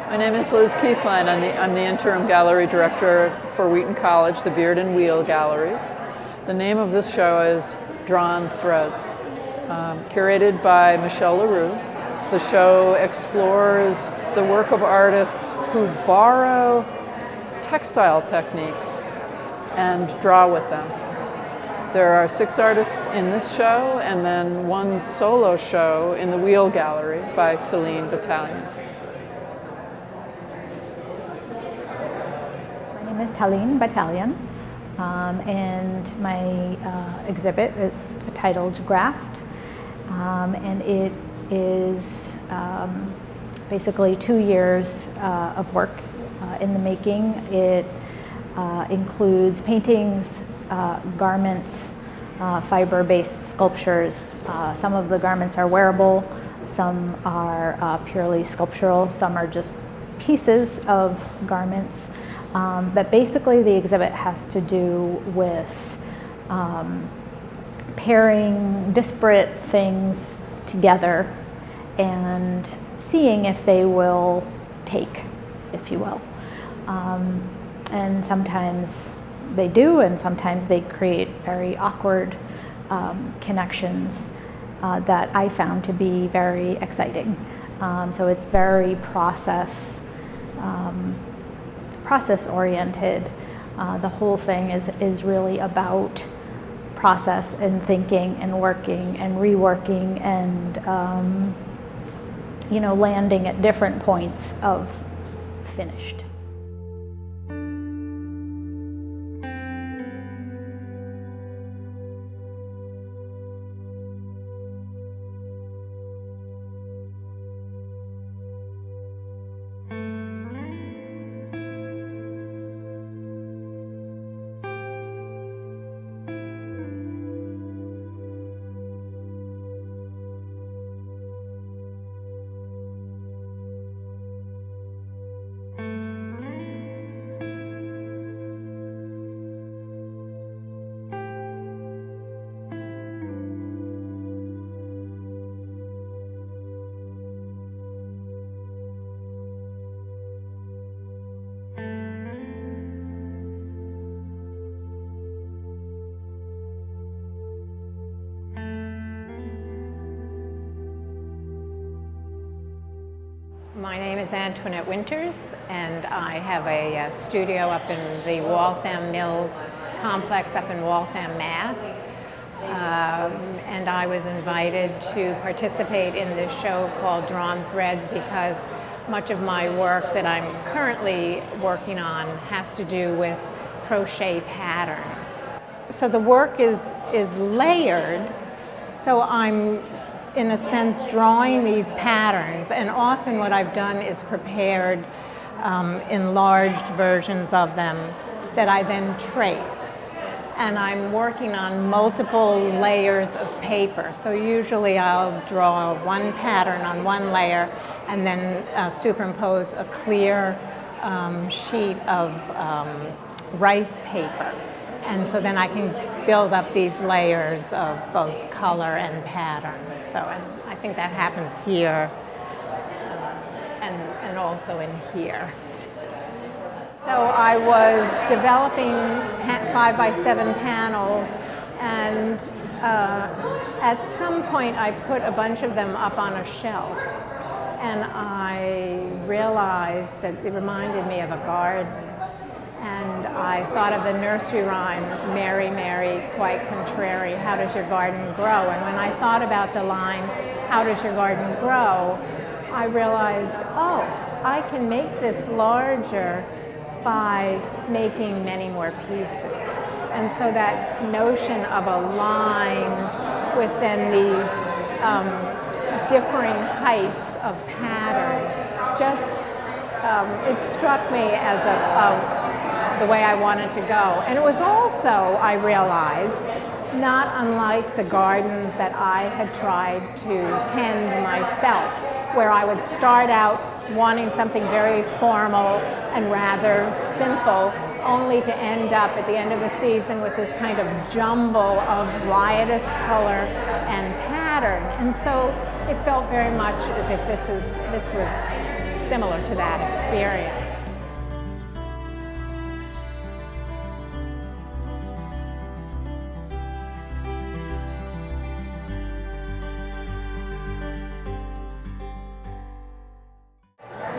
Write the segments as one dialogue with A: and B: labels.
A: My name is Liz Fight. I'm the interim gallery director for Wheaton College, the Beard and Wheel Galleries. The name of this show is Drawn Threads, curated by Michelle LaRue. The show explores the work of artists who borrow textile techniques and draw with them. There are 6 artists in this show and then 1 solo show in the Wheel Gallery by Talene Battalion.
B: My name is Talene Battalion, and my exhibit is titled Graft, and it is basically 2 years of work in the making. It includes paintings, garments, fiber-based sculptures. Some of the garments are wearable, some are purely sculptural, some are just pieces of garments. But basically the exhibit has to do with pairing disparate things together and seeing if they will take, if you will. And sometimes they do, and sometimes they create very awkward connections that I found to be very exciting. So it's very process-oriented. The whole thing is really about process and thinking and working and reworking and landing at different points of finished.
C: My name is Antoinette Winter, and I have a studio up in the Waltham Mills complex up in Waltham, Mass. And I was invited to participate in this show called Drawn Threads because much of my work that I'm currently working on has to do with crochet patterns. So the work is layered, so I'm in a sense drawing these patterns, and often what I've done is prepared enlarged versions of them that I then trace. And I'm working on multiple layers of paper. So usually I'll draw one pattern on one layer and then superimpose a clear sheet of rice paper. And so then I can build up these layers of both color and pattern. So, and I think that happens here and also in here. So I was developing 5x7 panels, and at some point I put a bunch of them up on a shelf, and I realized that it reminded me of a garden. And I thought of the nursery rhyme, Mary, Mary, quite contrary, how does your garden grow? And when I thought about the line, how does your garden grow, I realized, oh, I can make this larger by making many more pieces. And so that notion of a line within these differing heights of pattern, just, it struck me as the way I wanted to go. And it was also, I realized, not unlike the gardens that I had tried to tend myself, where I would start out wanting something very formal and rather simple, only to end up at the end of the season with this kind of jumble of riotous color and pattern. And so it felt very much as if this was similar to that experience.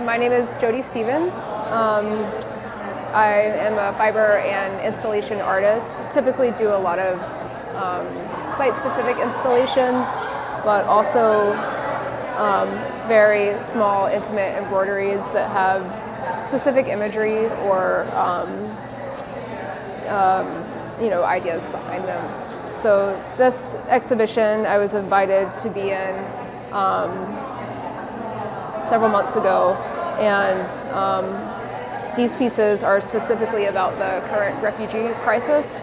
D: My name is Jody Stephens. I am a fiber and installation artist. Typically do a lot of site-specific installations, but also very small, intimate embroideries that have specific imagery or ideas behind them. So this exhibition I was invited to be in several months ago, and these pieces are specifically about the current refugee crisis.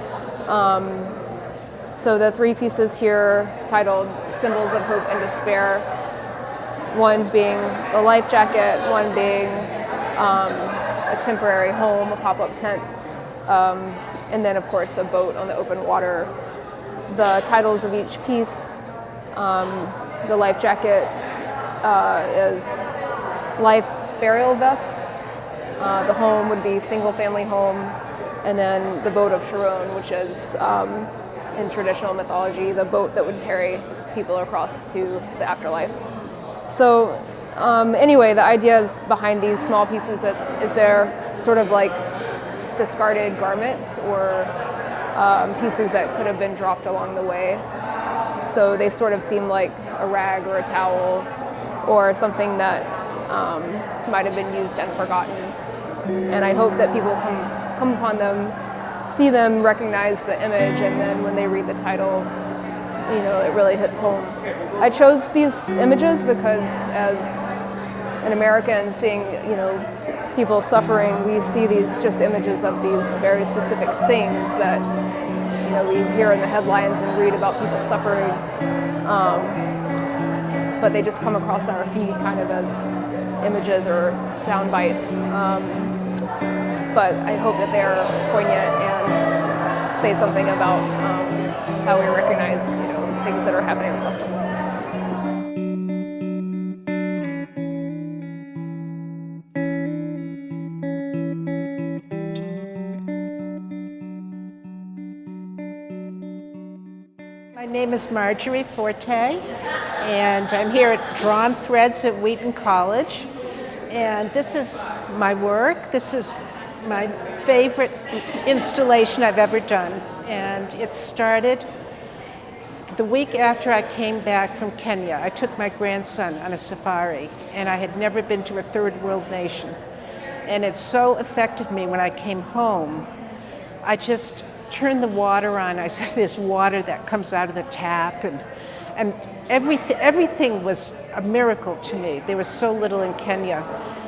D: So the three pieces here titled Symbols of Hope and Despair, one being a life jacket, one being a temporary home, a pop-up tent, and then of course a boat on the open water. The titles of each piece, the life jacket is Life Burial Vest, the home would be Single Family Home, and then the Boat of Sharon, which is in traditional mythology, the boat that would carry people across to the afterlife. So anyway, the ideas behind these small pieces is they're sort of like discarded garments or pieces that could have been dropped along the way. So they sort of seem like a rag or a towel or something that might have been used and forgotten. And I hope that people come upon them, see them, recognize the image, and then when they read the title, it really hits home. I chose these images because as an American seeing, people suffering, we see these just images of these very specific things that, we hear in the headlines and read about people suffering. But they just come across our feed kind of as images or sound bites. But I hope that they're poignant and say something about how we recognize, things that are happening across the world.
E: My name is Marjorie Forte, and I'm here at Drawn Threads at Wheaton College. And this is my work. This is my favorite installation I've ever done. And it started the week after I came back from Kenya. I took my grandson on a safari, and I had never been to a third world nation. And it so affected me when I came home. I just turned the water on. I said, there's water that comes out of the tap, and everything was a miracle to me. There was so little in Kenya.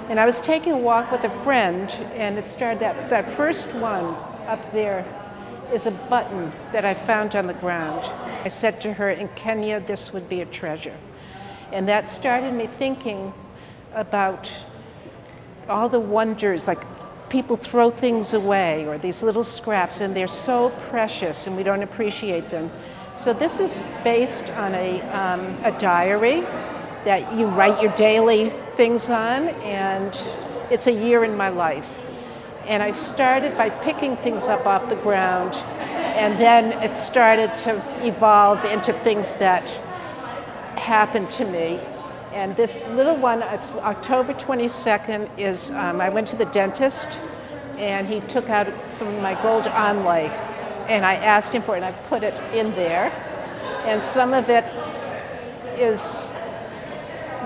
E: And I was taking a walk with a friend, and it started, that first one up there is a button that I found on the ground. I said to her, in Kenya, this would be a treasure. And that started me thinking about all the wonders, like people throw things away, or these little scraps, and they're so precious, and we don't appreciate them. So this is based on a diary that you write your daily things on, and it's a year in my life. And I started by picking things up off the ground, and then it started to evolve into things that happened to me. And this little one, it's October 22nd, is I went to the dentist, and he took out some of my gold onlay, and I asked him for it, and I put it in there. And some of it is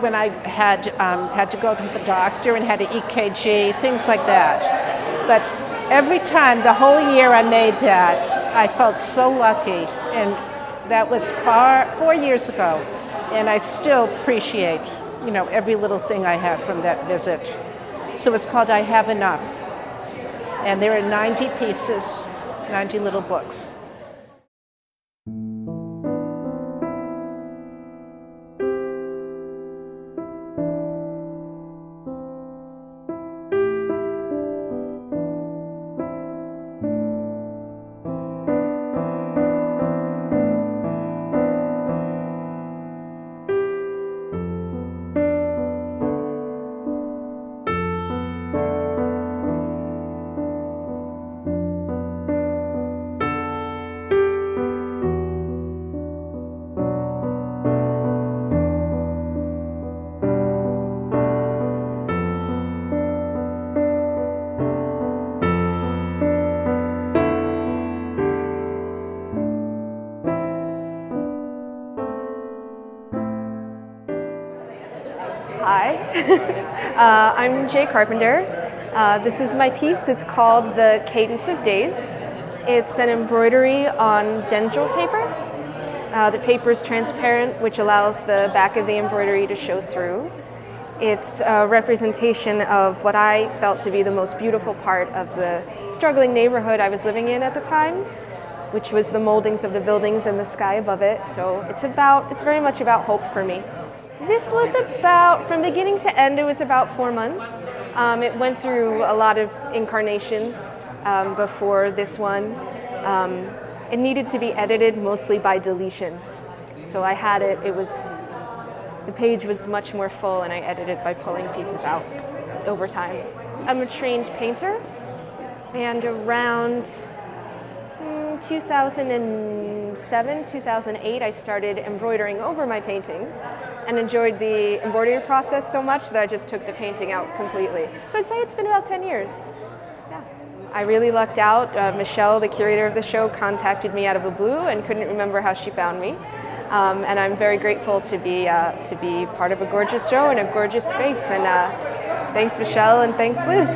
E: when I had to go to the doctor and had an EKG, things like that. But every time, the whole year I made that, I felt so lucky, and that was 4 years ago, and I still appreciate, every little thing I have from that visit. So it's called I Have Enough, and there are 90 pieces, 90 little books.
F: Hi, I'm Jay Carpenter. This is my piece. It's called The Cadence of Days. It's an embroidery on dendril paper. The paper is transparent, which allows the back of the embroidery to show through. It's a representation of what I felt to be the most beautiful part of the struggling neighborhood I was living in at the time, which was the moldings of the buildings and the sky above it. So it's very much about hope for me. This was about, from beginning to end, it was about 4 months. It went through a lot of incarnations before this one. It needed to be edited mostly by deletion. So I had the page was much more full and I edited by pulling pieces out over time. I'm a trained painter, and around 2007, 2008, I started embroidering over my paintings and enjoyed the embroidery process so much that I just took the painting out completely. So I'd say it's been about 10 years. Yeah. I really lucked out. Michelle, the curator of the show, contacted me out of the blue and couldn't remember how she found me. And I'm very grateful to be part of a gorgeous show in a gorgeous space. And thanks, Michelle, and thanks, Liz.